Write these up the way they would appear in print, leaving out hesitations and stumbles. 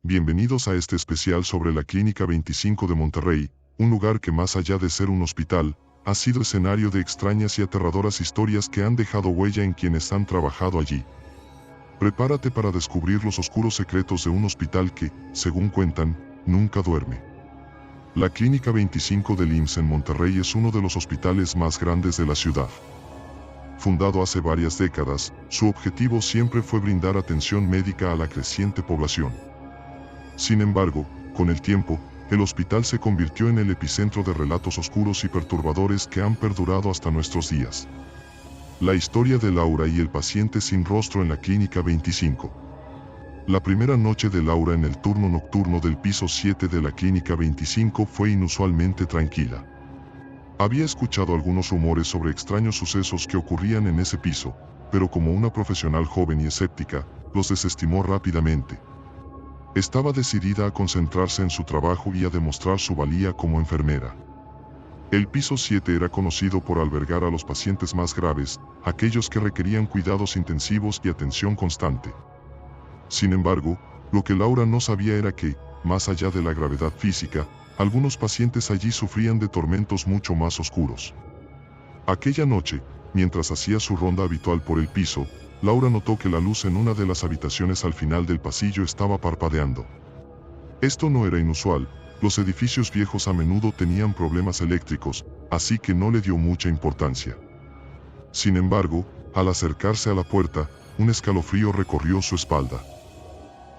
Bienvenidos a este especial sobre la Clínica 25 de Monterrey, un lugar que más allá de ser un hospital, ha sido escenario de extrañas y aterradoras historias que han dejado huella en quienes han trabajado allí. Prepárate para descubrir los oscuros secretos de un hospital que, según cuentan, nunca duerme. La Clínica 25 del IMSS en Monterrey es uno de los hospitales más grandes de la ciudad. Fundado hace varias décadas, su objetivo siempre fue brindar atención médica a la creciente población. Sin embargo, con el tiempo, el hospital se convirtió en el epicentro de relatos oscuros y perturbadores que han perdurado hasta nuestros días. La historia de Laura y el paciente sin rostro en la Clínica 25. La primera noche de Laura en el turno nocturno del piso 7 de la Clínica 25 fue inusualmente tranquila. Había escuchado algunos rumores sobre extraños sucesos que ocurrían en ese piso, pero como una profesional joven y escéptica, los desestimó rápidamente. Estaba decidida a concentrarse en su trabajo y a demostrar su valía como enfermera. El piso 7 era conocido por albergar a los pacientes más graves, aquellos que requerían cuidados intensivos y atención constante. Sin embargo, lo que Laura no sabía era que, más allá de la gravedad física, algunos pacientes allí sufrían de tormentos mucho más oscuros. Aquella noche, mientras hacía su ronda habitual por el piso, Laura notó que la luz en una de las habitaciones al final del pasillo estaba parpadeando. Esto no era inusual, los edificios viejos a menudo tenían problemas eléctricos, así que no le dio mucha importancia. Sin embargo, al acercarse a la puerta, un escalofrío recorrió su espalda.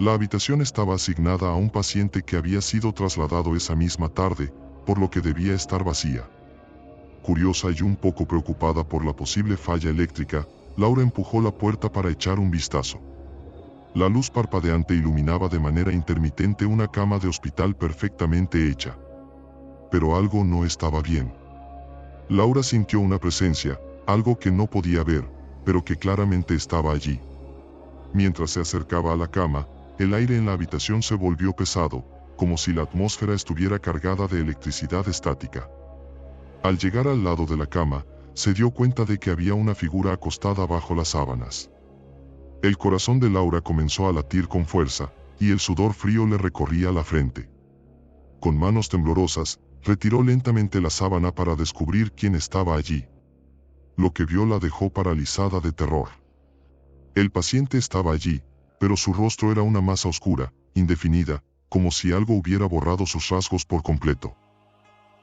La habitación estaba asignada a un paciente que había sido trasladado esa misma tarde, por lo que debía estar vacía. Curiosa y un poco preocupada por la posible falla eléctrica, Laura empujó la puerta para echar un vistazo. La luz parpadeante iluminaba de manera intermitente una cama de hospital perfectamente hecha. Pero algo no estaba bien. Laura sintió una presencia, algo que no podía ver, pero que claramente estaba allí. Mientras se acercaba a la cama, el aire en la habitación se volvió pesado, como si la atmósfera estuviera cargada de electricidad estática. Al llegar al lado de la cama, se dio cuenta de que había una figura acostada bajo las sábanas. El corazón de Laura comenzó a latir con fuerza, y el sudor frío le recorría la frente. Con manos temblorosas, retiró lentamente la sábana para descubrir quién estaba allí. Lo que vio la dejó paralizada de terror. El paciente estaba allí, pero su rostro era una masa oscura, indefinida, como si algo hubiera borrado sus rasgos por completo.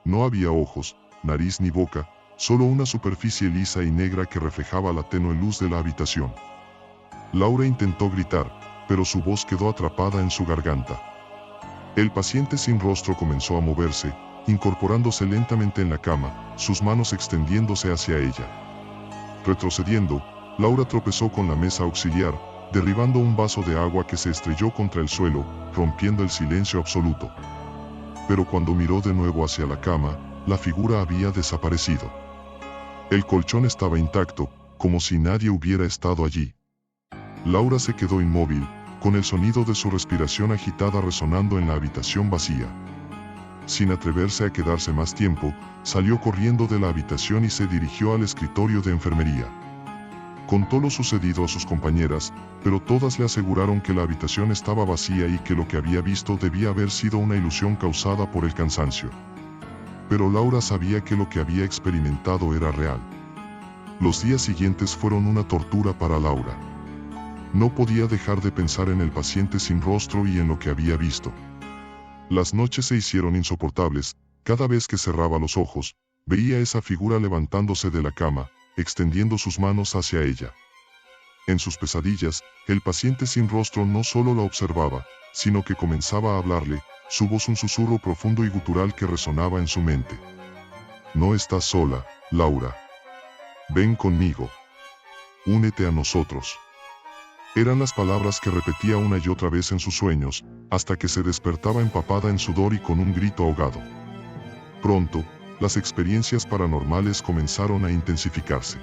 No había ojos, nariz ni boca, solo una superficie lisa y negra que reflejaba la tenue luz de la habitación. Laura intentó gritar, pero su voz quedó atrapada en su garganta. El paciente sin rostro comenzó a moverse, incorporándose lentamente en la cama, sus manos extendiéndose hacia ella. Retrocediendo, Laura tropezó con la mesa auxiliar, derribando un vaso de agua que se estrelló contra el suelo, rompiendo el silencio absoluto. Pero cuando miró de nuevo hacia la cama, la figura había desaparecido. El colchón estaba intacto, como si nadie hubiera estado allí. Laura se quedó inmóvil, con el sonido de su respiración agitada resonando en la habitación vacía. Sin atreverse a quedarse más tiempo, salió corriendo de la habitación y se dirigió al escritorio de enfermería. Contó lo sucedido a sus compañeras, pero todas le aseguraron que la habitación estaba vacía y que lo que había visto debía haber sido una ilusión causada por el cansancio. Pero Laura sabía que lo que había experimentado era real. Los días siguientes fueron una tortura para Laura. No podía dejar de pensar en el paciente sin rostro y en lo que había visto. Las noches se hicieron insoportables, cada vez que cerraba los ojos, veía esa figura levantándose de la cama, extendiendo sus manos hacia ella. En sus pesadillas, el paciente sin rostro no solo la observaba, sino que comenzaba a hablarle, su voz un susurro profundo y gutural que resonaba en su mente. No estás sola, Laura. Ven conmigo. Únete a nosotros. Eran las palabras que repetía una y otra vez en sus sueños, hasta que se despertaba empapada en sudor y con un grito ahogado. Pronto, las experiencias paranormales comenzaron a intensificarse.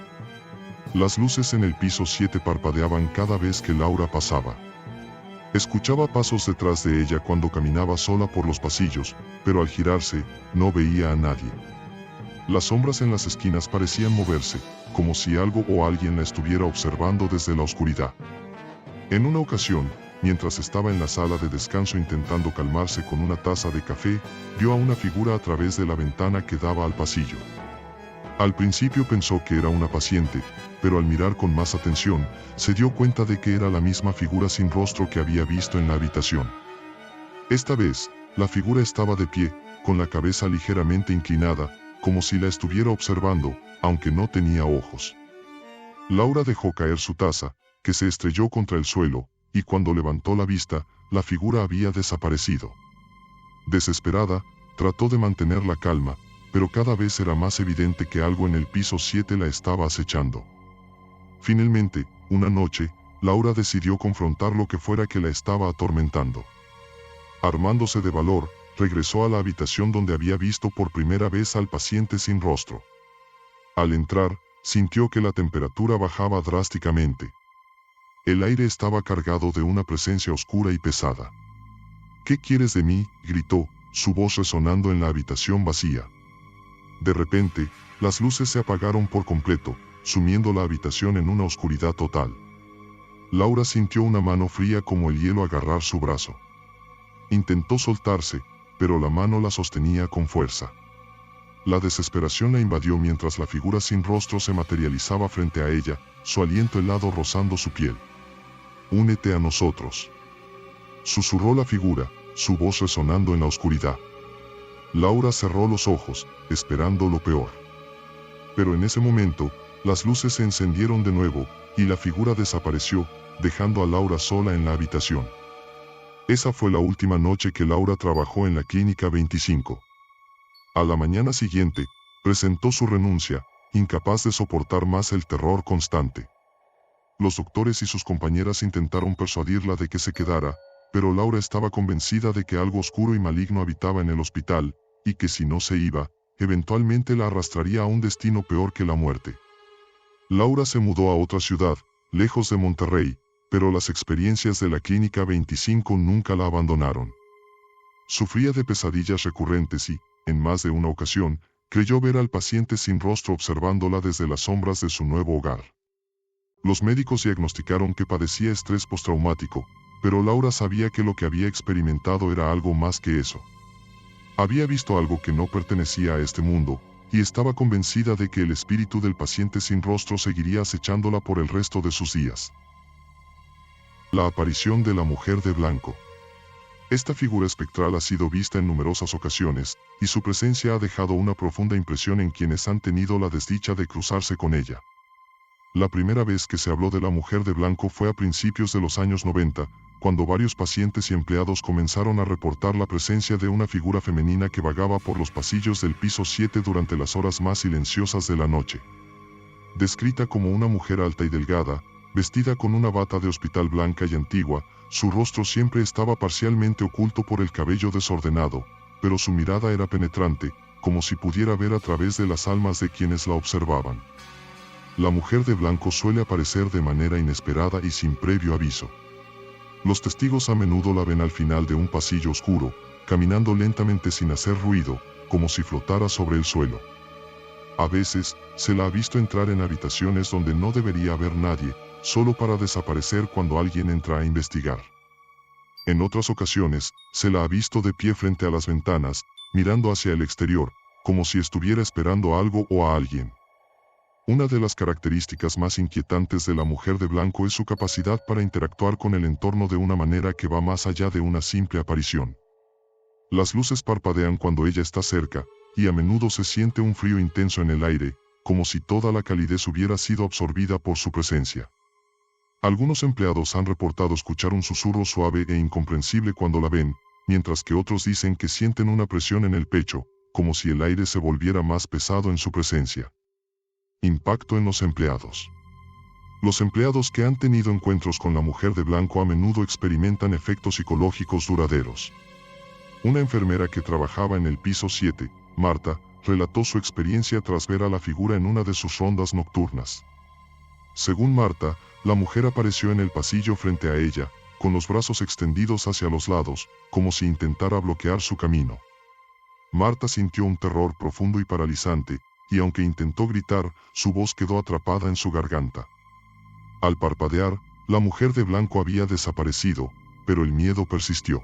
Las luces en el piso 7 parpadeaban cada vez que Laura pasaba. Escuchaba pasos detrás de ella cuando caminaba sola por los pasillos, pero al girarse, no veía a nadie. Las sombras en las esquinas parecían moverse, como si algo o alguien la estuviera observando desde la oscuridad. En una ocasión, mientras estaba en la sala de descanso intentando calmarse con una taza de café, vio a una figura a través de la ventana que daba al pasillo. Al principio pensó que era una paciente, pero al mirar con más atención, se dio cuenta de que era la misma figura sin rostro que había visto en la habitación. Esta vez, la figura estaba de pie, con la cabeza ligeramente inclinada, como si la estuviera observando, aunque no tenía ojos. Laura dejó caer su taza, que se estrelló contra el suelo, y cuando levantó la vista, la figura había desaparecido. Desesperada, trató de mantener la calma, pero cada vez era más evidente que algo en el piso 7 la estaba acechando. Finalmente, una noche, Laura decidió confrontar lo que fuera que la estaba atormentando. Armándose de valor, regresó a la habitación donde había visto por primera vez al paciente sin rostro. Al entrar, sintió que la temperatura bajaba drásticamente. El aire estaba cargado de una presencia oscura y pesada. ¿Qué quieres de mí?, gritó, su voz resonando en la habitación vacía. De repente, las luces se apagaron por completo, sumiendo la habitación en una oscuridad total. Laura sintió una mano fría como el hielo agarrar su brazo. Intentó soltarse, pero la mano la sostenía con fuerza. La desesperación la invadió mientras la figura sin rostro se materializaba frente a ella, su aliento helado rozando su piel. «Únete a nosotros», susurró la figura, su voz resonando en la oscuridad. Laura cerró los ojos, esperando lo peor. Pero en ese momento, las luces se encendieron de nuevo, y la figura desapareció, dejando a Laura sola en la habitación. Esa fue la última noche que Laura trabajó en la Clínica 25. A la mañana siguiente, presentó su renuncia, incapaz de soportar más el terror constante. Los doctores y sus compañeras intentaron persuadirla de que se quedara, pero Laura estaba convencida de que algo oscuro y maligno habitaba en el hospital, y que si no se iba, eventualmente la arrastraría a un destino peor que la muerte. Laura se mudó a otra ciudad, lejos de Monterrey, pero las experiencias de la Clínica 25 nunca la abandonaron. Sufría de pesadillas recurrentes y, en más de una ocasión, creyó ver al paciente sin rostro observándola desde las sombras de su nuevo hogar. Los médicos diagnosticaron que padecía estrés postraumático, pero Laura sabía que lo que había experimentado era algo más que eso. Había visto algo que no pertenecía a este mundo, y estaba convencida de que el espíritu del paciente sin rostro seguiría acechándola por el resto de sus días. La aparición de la mujer de blanco. Esta figura espectral ha sido vista en numerosas ocasiones, y su presencia ha dejado una profunda impresión en quienes han tenido la desdicha de cruzarse con ella. La primera vez que se habló de la mujer de blanco fue a principios de los años 90, cuando varios pacientes y empleados comenzaron a reportar la presencia de una figura femenina que vagaba por los pasillos del piso 7 durante las horas más silenciosas de la noche. Descrita como una mujer alta y delgada, vestida con una bata de hospital blanca y antigua, su rostro siempre estaba parcialmente oculto por el cabello desordenado, pero su mirada era penetrante, como si pudiera ver a través de las almas de quienes la observaban. La mujer de blanco suele aparecer de manera inesperada y sin previo aviso. Los testigos a menudo la ven al final de un pasillo oscuro, caminando lentamente sin hacer ruido, como si flotara sobre el suelo. A veces, se la ha visto entrar en habitaciones donde no debería haber nadie, solo para desaparecer cuando alguien entra a investigar. En otras ocasiones, se la ha visto de pie frente a las ventanas, mirando hacia el exterior, como si estuviera esperando algo o a alguien. Una de las características más inquietantes de la mujer de blanco es su capacidad para interactuar con el entorno de una manera que va más allá de una simple aparición. Las luces parpadean cuando ella está cerca, y a menudo se siente un frío intenso en el aire, como si toda la calidez hubiera sido absorbida por su presencia. Algunos empleados han reportado escuchar un susurro suave e incomprensible cuando la ven, mientras que otros dicen que sienten una presión en el pecho, como si el aire se volviera más pesado en su presencia. Impacto en los empleados. Los empleados que han tenido encuentros con la mujer de blanco a menudo experimentan efectos psicológicos duraderos. Una enfermera que trabajaba en el piso 7, Marta, relató su experiencia tras ver a la figura en una de sus rondas nocturnas. Según Marta, la mujer apareció en el pasillo frente a ella, con los brazos extendidos hacia los lados, como si intentara bloquear su camino. Marta sintió un terror profundo y paralizante, y aunque intentó gritar, su voz quedó atrapada en su garganta. Al parpadear, la mujer de blanco había desaparecido, pero el miedo persistió.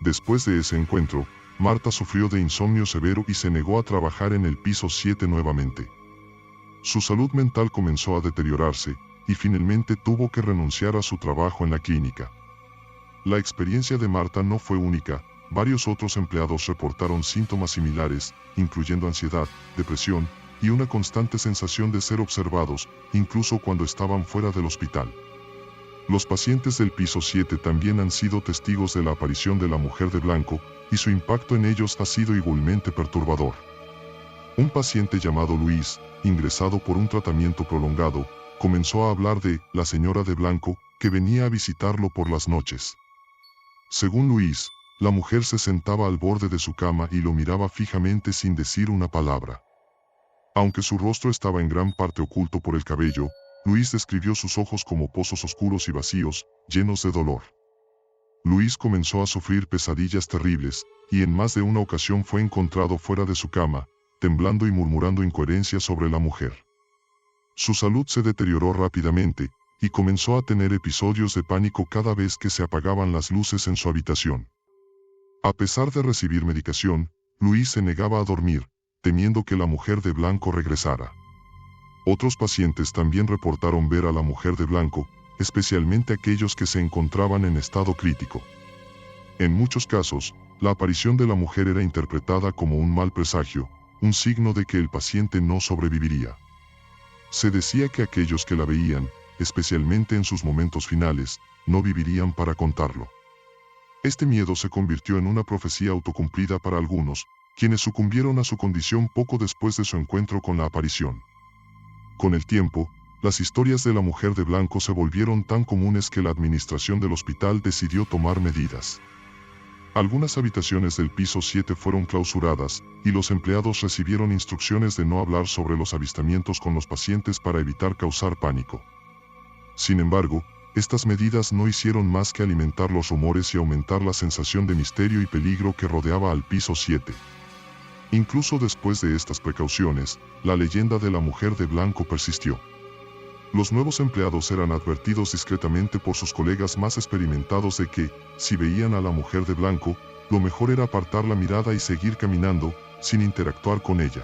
Después de ese encuentro, Marta sufrió de insomnio severo y se negó a trabajar en el piso 7 nuevamente. Su salud mental comenzó a deteriorarse, y finalmente tuvo que renunciar a su trabajo en la clínica. La experiencia de Marta no fue única, varios otros empleados reportaron síntomas similares, incluyendo ansiedad, depresión, y una constante sensación de ser observados, incluso cuando estaban fuera del hospital. Los pacientes del piso 7 también han sido testigos de la aparición de la mujer de blanco, y su impacto en ellos ha sido igualmente perturbador. Un paciente llamado Luis, ingresado por un tratamiento prolongado, comenzó a hablar de la señora de blanco, que venía a visitarlo por las noches. Según Luis, la mujer se sentaba al borde de su cama y lo miraba fijamente sin decir una palabra. Aunque su rostro estaba en gran parte oculto por el cabello, Luis describió sus ojos como pozos oscuros y vacíos, llenos de dolor. Luis comenzó a sufrir pesadillas terribles, y en más de una ocasión fue encontrado fuera de su cama, temblando y murmurando incoherencias sobre la mujer. Su salud se deterioró rápidamente, y comenzó a tener episodios de pánico cada vez que se apagaban las luces en su habitación. A pesar de recibir medicación, Luis se negaba a dormir, temiendo que la mujer de blanco regresara. Otros pacientes también reportaron ver a la mujer de blanco, especialmente aquellos que se encontraban en estado crítico. En muchos casos, la aparición de la mujer era interpretada como un mal presagio, un signo de que el paciente no sobreviviría. Se decía que aquellos que la veían, especialmente en sus momentos finales, no vivirían para contarlo. Este miedo se convirtió en una profecía autocumplida para algunos, quienes sucumbieron a su condición poco después de su encuentro con la aparición. Con el tiempo, las historias de la mujer de blanco se volvieron tan comunes que la administración del hospital decidió tomar medidas. Algunas habitaciones del piso 7 fueron clausuradas, y los empleados recibieron instrucciones de no hablar sobre los avistamientos con los pacientes para evitar causar pánico. Sin embargo, estas medidas no hicieron más que alimentar los rumores y aumentar la sensación de misterio y peligro que rodeaba al piso 7. Incluso después de estas precauciones, la leyenda de la mujer de blanco persistió. Los nuevos empleados eran advertidos discretamente por sus colegas más experimentados de que, si veían a la mujer de blanco, lo mejor era apartar la mirada y seguir caminando, sin interactuar con ella.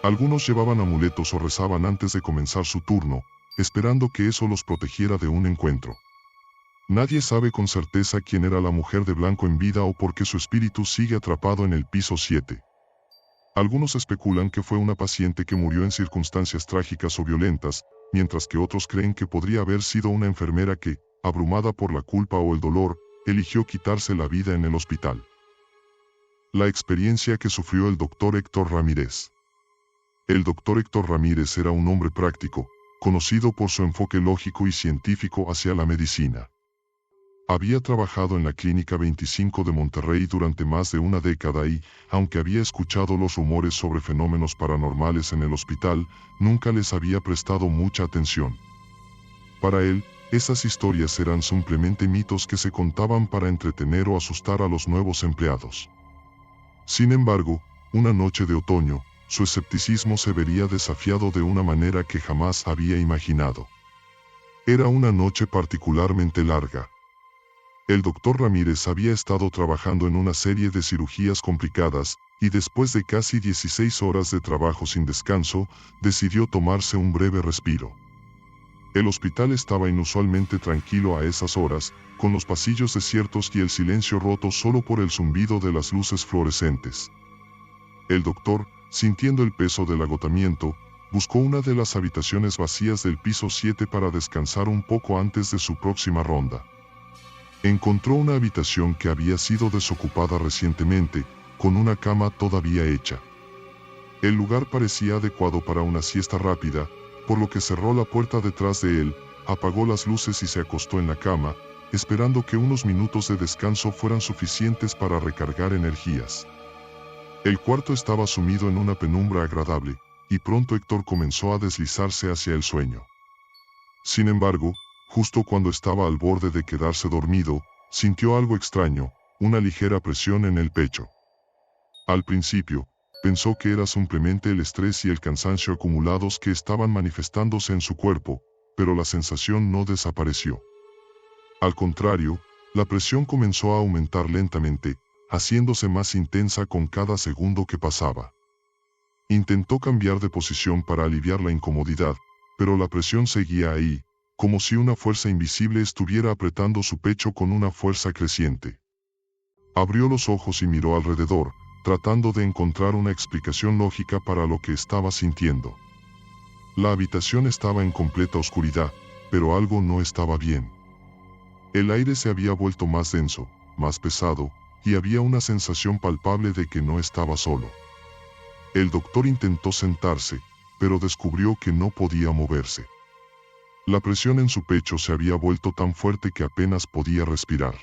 Algunos llevaban amuletos o rezaban antes de comenzar su turno, esperando que eso los protegiera de un encuentro. Nadie sabe con certeza quién era la mujer de blanco en vida o por qué su espíritu sigue atrapado en el piso 7. Algunos especulan que fue una paciente que murió en circunstancias trágicas o violentas, mientras que otros creen que podría haber sido una enfermera que, abrumada por la culpa o el dolor, eligió quitarse la vida en el hospital. La experiencia que sufrió el Dr. Héctor Ramírez. El Dr. Héctor Ramírez era un hombre práctico, conocido por su enfoque lógico y científico hacia la medicina. Había trabajado en la Clínica 25 de Monterrey durante más de una década y, aunque había escuchado los rumores sobre fenómenos paranormales en el hospital, nunca les había prestado mucha atención. Para él, esas historias eran simplemente mitos que se contaban para entretener o asustar a los nuevos empleados. Sin embargo, una noche de otoño, su escepticismo se vería desafiado de una manera que jamás había imaginado. Era una noche particularmente larga. El Dr. Ramírez había estado trabajando en una serie de cirugías complicadas, y después de casi 16 horas de trabajo sin descanso, decidió tomarse un breve respiro. El hospital estaba inusualmente tranquilo a esas horas, con los pasillos desiertos y el silencio roto solo por el zumbido de las luces fluorescentes. El doctor, sintiendo el peso del agotamiento, buscó una de las habitaciones vacías del piso 7 para descansar un poco antes de su próxima ronda. Encontró una habitación que había sido desocupada recientemente, con una cama todavía hecha. El lugar parecía adecuado para una siesta rápida, por lo que cerró la puerta detrás de él, apagó las luces y se acostó en la cama, esperando que unos minutos de descanso fueran suficientes para recargar energías. El cuarto estaba sumido en una penumbra agradable, y pronto Héctor comenzó a deslizarse hacia el sueño. Sin embargo, justo cuando estaba al borde de quedarse dormido, sintió algo extraño, una ligera presión en el pecho. Al principio, pensó que era simplemente el estrés y el cansancio acumulados que estaban manifestándose en su cuerpo, pero la sensación no desapareció. Al contrario, La presión comenzó a aumentar lentamente, haciéndose más intensa con cada segundo que pasaba. Intentó cambiar de posición para aliviar la incomodidad, pero la presión seguía ahí, como si una fuerza invisible estuviera apretando su pecho con una fuerza creciente. Abrió los ojos y miró alrededor, tratando de encontrar una explicación lógica para lo que estaba sintiendo. La habitación estaba en completa oscuridad, pero algo no estaba bien. El aire se había vuelto más denso, más pesado, y había una sensación palpable de que no estaba solo. El doctor intentó sentarse, pero descubrió que no podía moverse. La presión en su pecho se había vuelto tan fuerte que apenas podía respirar.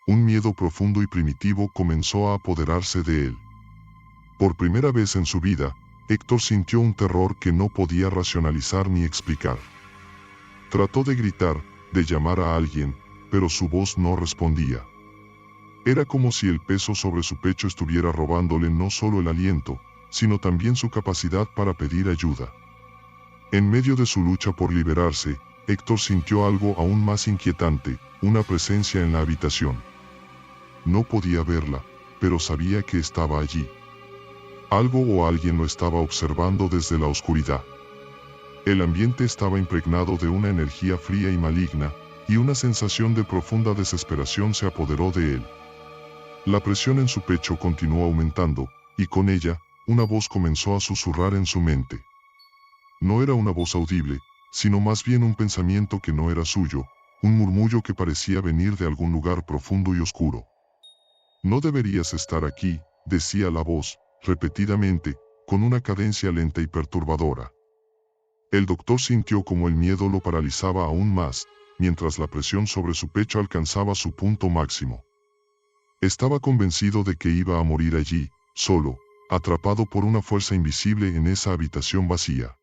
Un miedo profundo y primitivo comenzó a apoderarse de él. Por primera vez en su vida, Héctor sintió un terror que no podía racionalizar ni explicar. Trató de gritar, de llamar a alguien, pero su voz no respondía. Era como si el peso sobre su pecho estuviera robándole no solo el aliento, sino también su capacidad para pedir ayuda. En medio de su lucha por liberarse, Héctor sintió algo aún más inquietante, una presencia en la habitación. No podía verla, pero sabía que estaba allí. Algo o alguien lo estaba observando desde la oscuridad. El ambiente estaba impregnado de una energía fría y maligna, y una sensación de profunda desesperación se apoderó de él. La presión en su pecho continuó aumentando, y con ella, una voz comenzó a susurrar en su mente. No era una voz audible, sino más bien un pensamiento que no era suyo, un murmullo que parecía venir de algún lugar profundo y oscuro. No deberías estar aquí, decía la voz, repetidamente, con una cadencia lenta y perturbadora. El doctor sintió como el miedo lo paralizaba aún más, mientras la presión sobre su pecho alcanzaba su punto máximo. Estaba convencido de que iba a morir allí, solo, atrapado por una fuerza invisible en esa habitación vacía.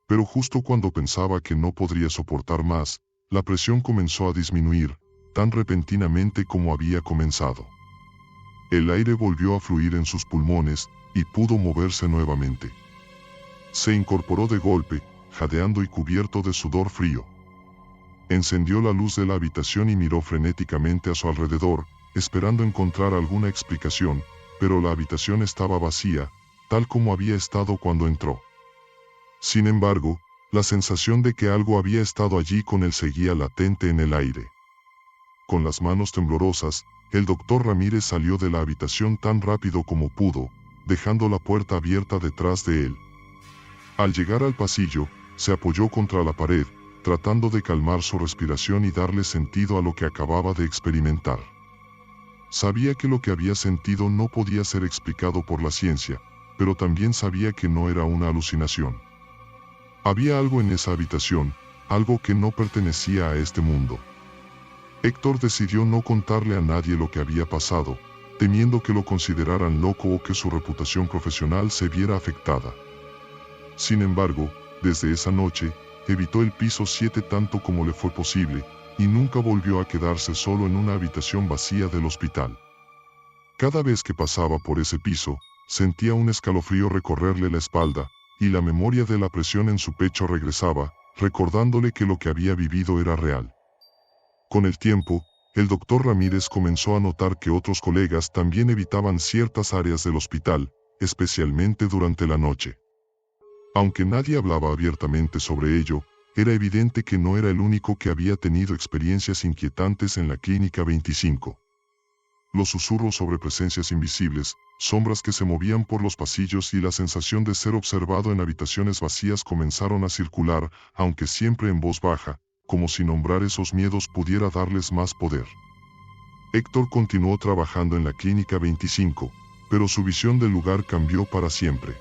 Pero justo cuando pensaba que no podría soportar más, la presión comenzó a disminuir, tan repentinamente como había comenzado. El aire volvió a fluir en sus pulmones, y pudo moverse nuevamente. Se incorporó de golpe, jadeando y cubierto de sudor frío. Encendió la luz de la habitación y miró frenéticamente a su alrededor, esperando encontrar alguna explicación, pero la habitación estaba vacía, tal como había estado cuando entró. Sin embargo, la sensación de que algo había estado allí con él seguía latente en el aire. Con las manos temblorosas, el doctor Ramírez salió de la habitación tan rápido como pudo, dejando la puerta abierta detrás de él. Al llegar al pasillo, se apoyó contra la pared, tratando de calmar su respiración y darle sentido a lo que acababa de experimentar. Sabía que lo que había sentido no podía ser explicado por la ciencia, pero también sabía que no era una alucinación. Había algo en esa habitación, algo que no pertenecía a este mundo. Héctor decidió no contarle a nadie lo que había pasado, temiendo que lo consideraran loco o que su reputación profesional se viera afectada. Sin embargo, desde esa noche, evitó el piso 7 tanto como le fue posible, y nunca volvió a quedarse solo en una habitación vacía del hospital. Cada vez que pasaba por ese piso, sentía un escalofrío recorrerle la espalda, y la memoria de la presión en su pecho regresaba, recordándole que lo que había vivido era real. Con el tiempo, el doctor Ramírez comenzó a notar que otros colegas también evitaban ciertas áreas del hospital, especialmente durante la noche. Aunque nadie hablaba abiertamente sobre ello, era evidente que no era el único que había tenido experiencias inquietantes en la Clínica 25. Los susurros sobre presencias invisibles, sombras que se movían por los pasillos y la sensación de ser observado en habitaciones vacías comenzaron a circular, aunque siempre en voz baja, como si nombrar esos miedos pudiera darles más poder. Héctor continuó trabajando en la Clínica 25, pero su visión del lugar cambió para siempre.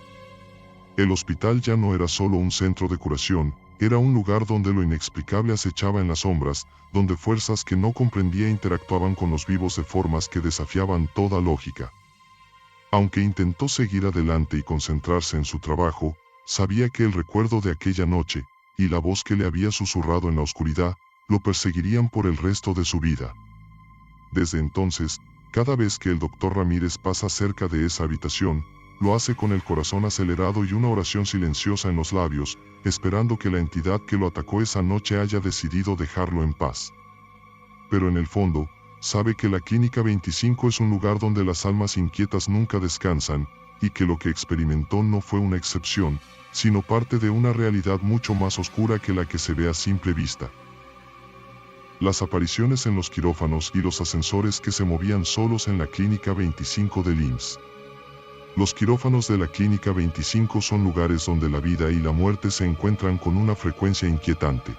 El hospital ya no era solo un centro de curación, era un lugar donde lo inexplicable acechaba en las sombras, donde fuerzas que no comprendía interactuaban con los vivos de formas que desafiaban toda lógica. Aunque intentó seguir adelante y concentrarse en su trabajo, sabía que el recuerdo de aquella noche, y la voz que le había susurrado en la oscuridad, lo perseguirían por el resto de su vida. Desde entonces, cada vez que el doctor Ramírez pasa cerca de esa habitación, lo hace con el corazón acelerado y una oración silenciosa en los labios, esperando que la entidad que lo atacó esa noche haya decidido dejarlo en paz. pero en el fondo, sabe que la Clínica 25 es un lugar donde las almas inquietas nunca descansan, y que lo que experimentó no fue una excepción, sino parte de una realidad mucho más oscura que la que se ve a simple vista. Las apariciones en los quirófanos y los ascensores que se movían solos en la Clínica 25 del IMSS. Los quirófanos de la Clínica 25 son lugares donde la vida y la muerte se encuentran con una frecuencia inquietante.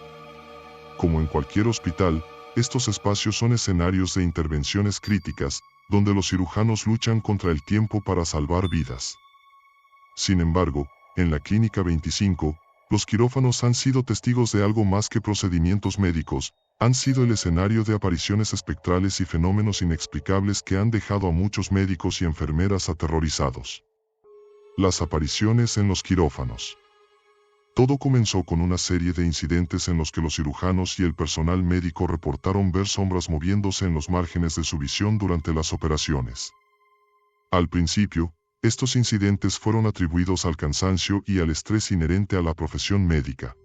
Como en cualquier hospital, estos espacios son escenarios de intervenciones críticas, donde los cirujanos luchan contra el tiempo para salvar vidas. Sin embargo, en la Clínica 25, los quirófanos han sido testigos de algo más que procedimientos médicos, han sido el escenario de apariciones espectrales y fenómenos inexplicables que han dejado a muchos médicos y enfermeras aterrorizados. Las apariciones en los quirófanos. Todo comenzó con una serie de incidentes en los que los cirujanos y el personal médico reportaron ver sombras moviéndose en los márgenes de su visión durante las operaciones. Al principio, estos incidentes fueron atribuidos al cansancio y al estrés inherente a la profesión médica.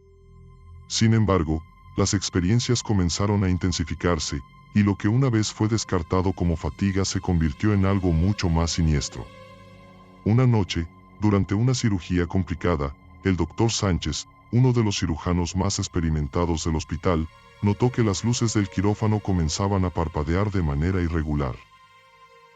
Sin embargo, las experiencias comenzaron a intensificarse, y lo que una vez fue descartado como fatiga se convirtió en algo mucho más siniestro. Una noche, durante una cirugía complicada, el doctor Sánchez, uno de los cirujanos más experimentados del hospital, notó que las luces del quirófano comenzaban a parpadear de manera irregular.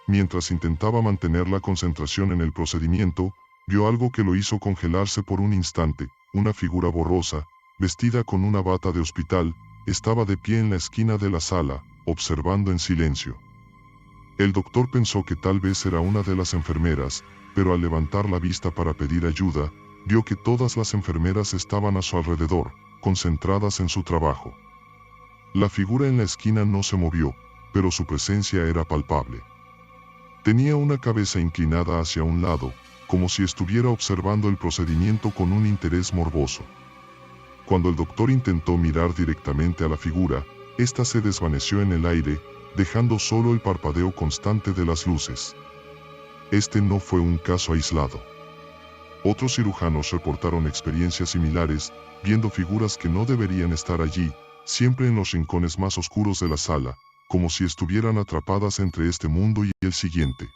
Mientras intentaba mantener la concentración en el procedimiento, vio algo que lo hizo congelarse por un instante. Una figura borrosa, vestida con una bata de hospital, estaba de pie en la esquina de la sala, observando en silencio. El doctor pensó que tal vez era una de las enfermeras, pero al levantar la vista para pedir ayuda, vio que todas las enfermeras estaban a su alrededor, concentradas en su trabajo. La figura en la esquina no se movió, pero su presencia era palpable. Tenía una cabeza inclinada hacia un lado, como si estuviera observando el procedimiento con un interés morboso. Cuando el doctor intentó mirar directamente a la figura, ésta se desvaneció en el aire, dejando solo el parpadeo constante de las luces. Este no fue un caso aislado. Otros cirujanos reportaron experiencias similares, viendo figuras que no deberían estar allí, siempre en los rincones más oscuros de la sala, como si estuvieran atrapadas entre este mundo y el siguiente.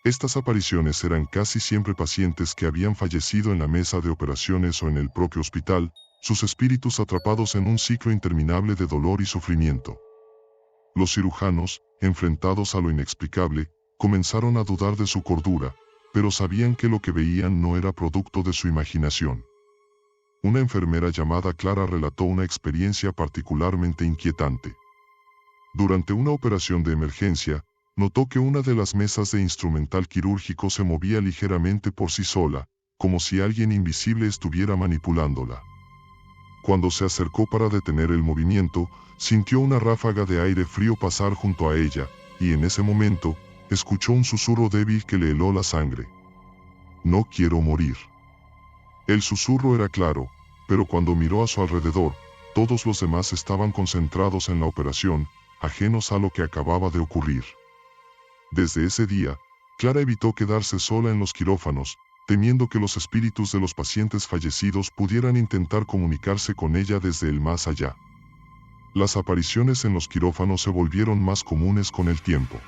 Estas apariciones eran casi siempre pacientes que habían fallecido en la mesa de operaciones o en el propio hospital, sus espíritus atrapados en un ciclo interminable de dolor y sufrimiento. Los cirujanos, enfrentados a lo inexplicable, comenzaron a dudar de su cordura, pero sabían que lo que veían no era producto de su imaginación. Una enfermera llamada Clara relató una experiencia particularmente inquietante. Durante una operación de emergencia, notó que una de las mesas de instrumental quirúrgico se movía ligeramente por sí sola, como si alguien invisible estuviera manipulándola. Cuando se acercó para detener el movimiento, sintió una ráfaga de aire frío pasar junto a ella, y en ese momento, escuchó un susurro débil que le heló la sangre. «No quiero morir». El susurro era claro, pero cuando miró a su alrededor, todos los demás estaban concentrados en la operación, ajenos a lo que acababa de ocurrir. Desde ese día, Clara evitó quedarse sola en los quirófanos, temiendo que los espíritus de los pacientes fallecidos pudieran intentar comunicarse con ella desde el más allá. Las apariciones en los quirófanos se volvieron más comunes con el tiempo.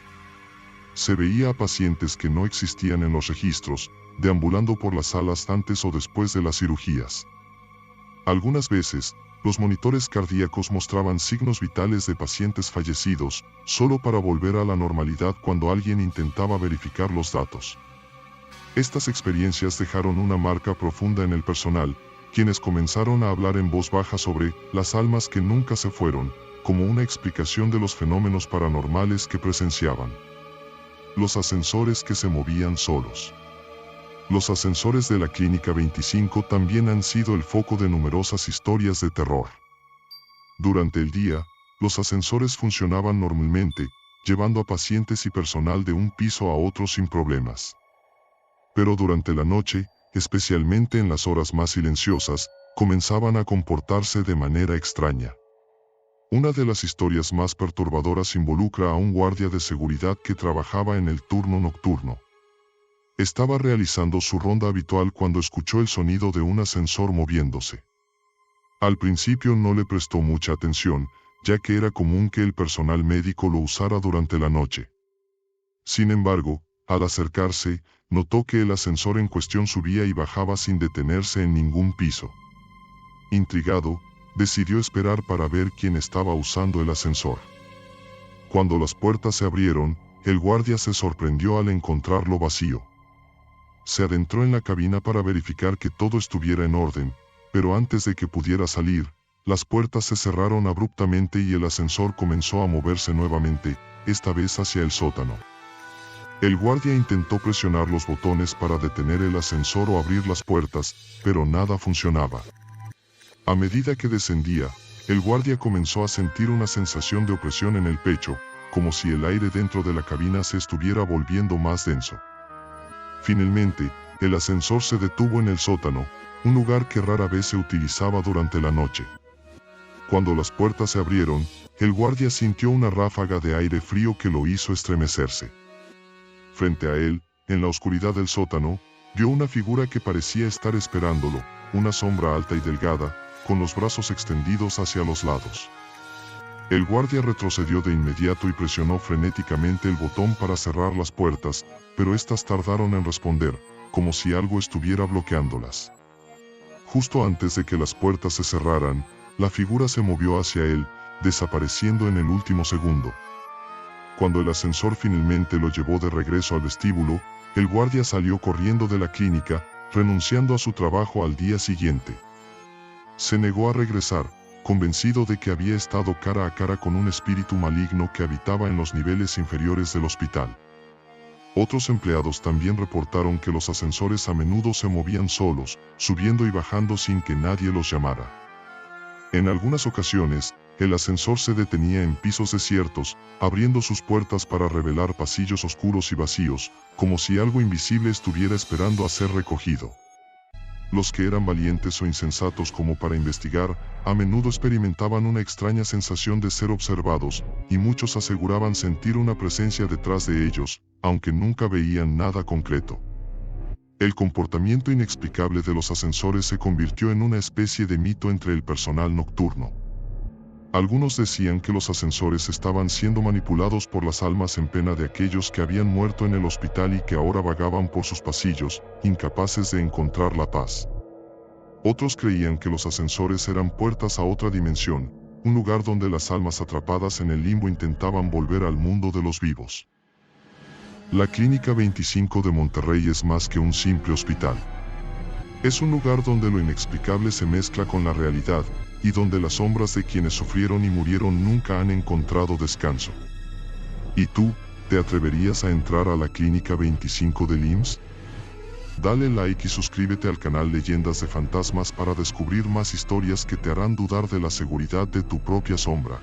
Se veía a pacientes que no existían en los registros, deambulando por las salas antes o después de las cirugías. Algunas veces, los monitores cardíacos mostraban signos vitales de pacientes fallecidos, solo para volver a la normalidad cuando alguien intentaba verificar los datos. Estas experiencias dejaron una marca profunda en el personal, quienes comenzaron a hablar en voz baja sobre las almas que nunca se fueron, como una explicación de los fenómenos paranormales que presenciaban. Los ascensores que se movían solos. Los ascensores de la Clínica 25 también han sido el foco de numerosas historias de terror. Durante el día, los ascensores funcionaban normalmente, llevando a pacientes y personal de un piso a otro sin problemas. Pero durante la noche, especialmente en las horas más silenciosas, comenzaban a comportarse de manera extraña. Una de las historias más perturbadoras involucra a un guardia de seguridad que trabajaba en el turno nocturno. Estaba realizando su ronda habitual cuando escuchó el sonido de un ascensor moviéndose. Al principio no le prestó mucha atención, ya que era común que el personal médico lo usara durante la noche. Sin embargo, al acercarse, notó que el ascensor en cuestión subía y bajaba sin detenerse en ningún piso. Intrigado, decidió esperar para ver quién estaba usando el ascensor. Cuando las puertas se abrieron, el guardia se sorprendió al encontrarlo vacío. Se adentró en la cabina para verificar que todo estuviera en orden, pero antes de que pudiera salir, las puertas se cerraron abruptamente y el ascensor comenzó a moverse nuevamente, esta vez hacia el sótano. El guardia intentó presionar los botones para detener el ascensor o abrir las puertas, pero nada funcionaba. A medida que descendía, el guardia comenzó a sentir una sensación de opresión en el pecho, como si el aire dentro de la cabina se estuviera volviendo más denso. Finalmente, el ascensor se detuvo en el sótano, un lugar que rara vez se utilizaba durante la noche. Cuando las puertas se abrieron, el guardia sintió una ráfaga de aire frío que lo hizo estremecerse. Frente a él, en la oscuridad del sótano, vio una figura que parecía estar esperándolo, una sombra alta y delgada, con los brazos extendidos hacia los lados. El guardia retrocedió de inmediato y presionó frenéticamente el botón para cerrar las puertas, pero éstas tardaron en responder, como si algo estuviera bloqueándolas. Justo antes de que las puertas se cerraran, la figura se movió hacia él, desapareciendo en el último segundo. Cuando el ascensor finalmente lo llevó de regreso al vestíbulo, el guardia salió corriendo de la clínica, renunciando a su trabajo al día siguiente. Se negó a regresar, convencido de que había estado cara a cara con un espíritu maligno que habitaba en los niveles inferiores del hospital. Otros empleados también reportaron que los ascensores a menudo se movían solos, subiendo y bajando sin que nadie los llamara. En algunas ocasiones, el ascensor se detenía en pisos desiertos, abriendo sus puertas para revelar pasillos oscuros y vacíos, como si algo invisible estuviera esperando a ser recogido. Los que eran valientes o insensatos como para investigar, a menudo experimentaban una extraña sensación de ser observados, y muchos aseguraban sentir una presencia detrás de ellos, aunque nunca veían nada concreto. El comportamiento inexplicable de los ascensores se convirtió en una especie de mito entre el personal nocturno. Algunos decían que los ascensores estaban siendo manipulados por las almas en pena de aquellos que habían muerto en el hospital y que ahora vagaban por sus pasillos, incapaces de encontrar la paz. Otros creían que los ascensores eran puertas a otra dimensión, un lugar donde las almas atrapadas en el limbo intentaban volver al mundo de los vivos. La Clínica 25 de Monterrey es más que un simple hospital. Es un lugar donde lo inexplicable se mezcla con la realidad, y donde las sombras de quienes sufrieron y murieron nunca han encontrado descanso. ¿Y tú, te atreverías a entrar a la Clínica 25 del IMSS? Dale like y suscríbete al canal Leyendas de Fantasmas para descubrir más historias que te harán dudar de la seguridad de tu propia sombra.